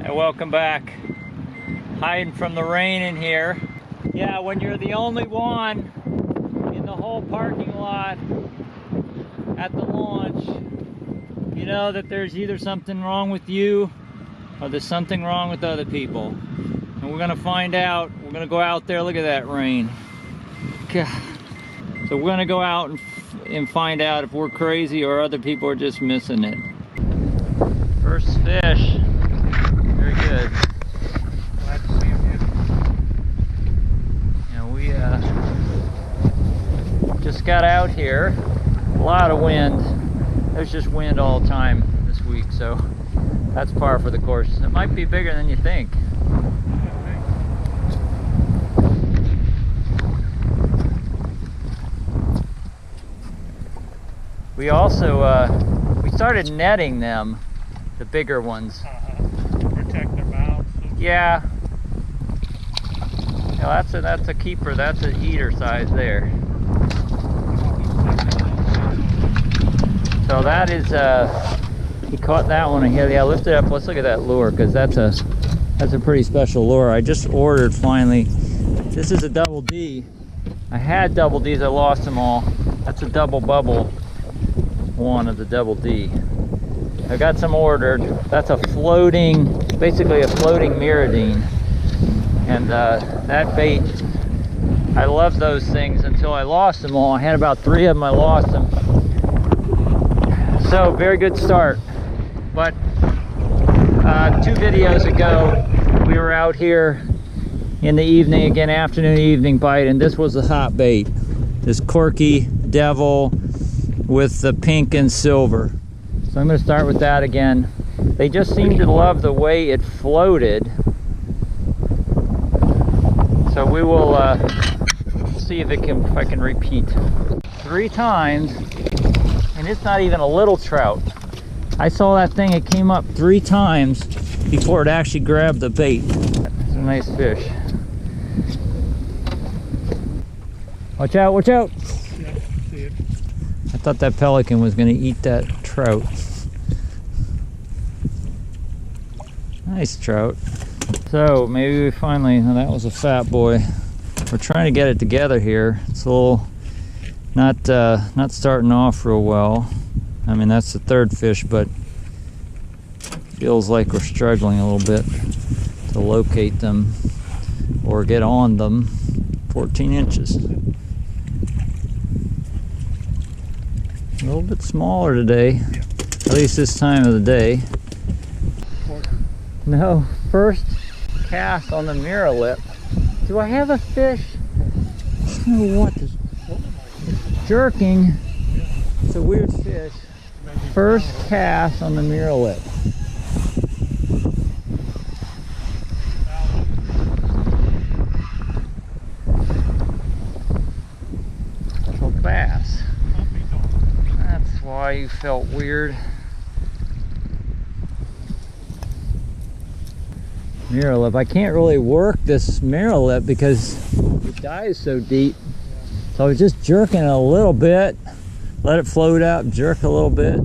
And welcome back. Hiding from the rain in here. Yeah, when you're the only one in the whole parking lot at the launch, you know that there's either something wrong with you or there's something wrong with other people. And we're gonna find out. We're gonna go out there. Look at that rain. God. So we're gonna go out and find out if we're crazy or other people are just missing it. First fish. Very good. Glad to see you. Yeah, we just got out here. A lot of wind. There's just wind all the time this week, so that's par for the course. It might be bigger than you think. We also we started netting them, the bigger ones. Protect their mouths. Yeah. Yeah, that's a keeper. That's an eater size there. So that is he caught that one here. Yeah, lift it up. Let's look at that lure, because that's a pretty special lure. I just ordered finally. This is a double D. I had double Ds. I lost them all. That's a double bubble one of the double D. I got some ordered. That's a floating, basically a floating miradine. And that bait, I loved those things until I lost them all. I had about 3 of them, I lost them. So, very good start. But 2 videos ago, we were out here in the evening, again, afternoon, evening bite, and this was a hot bait. This Corky Devil with the pink and silver. So I'm going to start with that again. They just seem to love the way it floated. So we will see if I can repeat 3 times, and it's not even a little trout. I saw that thing, it came up 3 times before it actually grabbed the bait. It's a nice fish. Watch out, watch out! Yeah, see it. I thought that pelican was going to eat that trout. Nice trout. So maybe we finally, oh, that was a fat boy. We're trying to get it together here. It's a little not starting off real well. I mean, that's the 3rd fish, but feels like we're struggling a little bit to locate them or get on them. 14 inches. A little bit smaller today, at least this time of the day. No, first cast on the mirror lip. Do I have a fish? I don't know what this, it's jerking. It's a weird fish. First cast on the mirror lip. Little bass. That's why you felt weird. Mirror lip. I can't really work this mirror lip because it dives so deep. So I was just jerking it a little bit. Let it float out, jerk a little bit.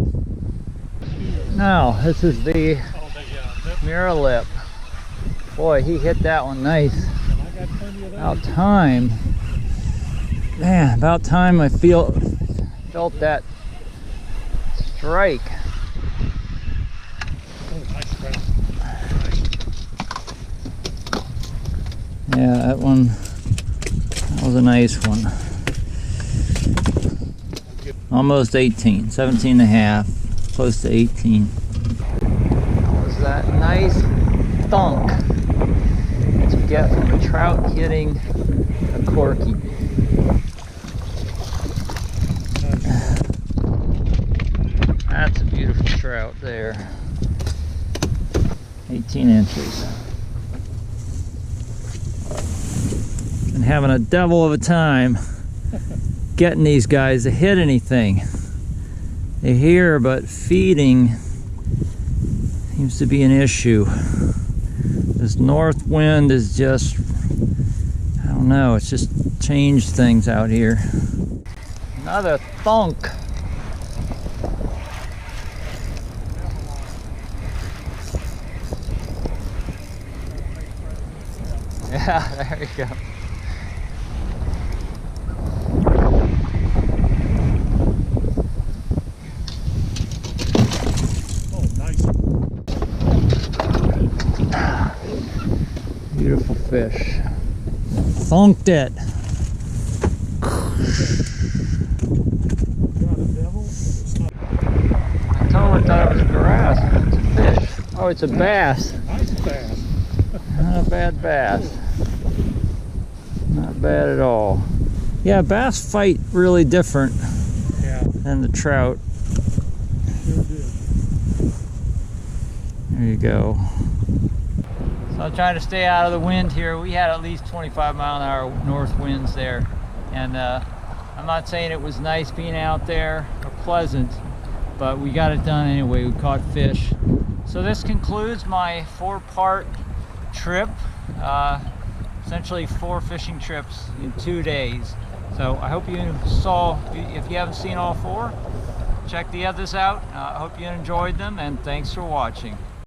Now, this is the mirror lip. Boy, he hit that one nice. About time. Man, about time I felt that strike. Yeah, that was a nice one. Almost 18, 17 and a half, close to 18. That was that nice thunk that you get from a trout hitting a corky. That's a beautiful trout there. 18 inches. Been having a devil of a time getting these guys to hit anything. They're here, but feeding seems to be an issue. This north wind is just, I don't know, it's just changed things out here. Another thunk. Yeah, there you go. Oh, nice. Beautiful fish. Thunked it. Got a devil. It's not I totally thought it was grass. It's a fish. Oh, it's a bass. nice bass. Not a bad bass. Not bad at all. Yeah, bass fight really different Yeah, than the trout. sure did. There you go. So I'm trying to stay out of the wind here. We had at least 25-mile-an-hour north winds there. And I'm not saying it was nice being out there or pleasant, but we got it done anyway. We caught fish. So this concludes my 4-part trip. Essentially 4 fishing trips in 2 days. So I hope you saw, if you haven't seen all 4, check the others out. I hope you enjoyed them, and thanks for watching.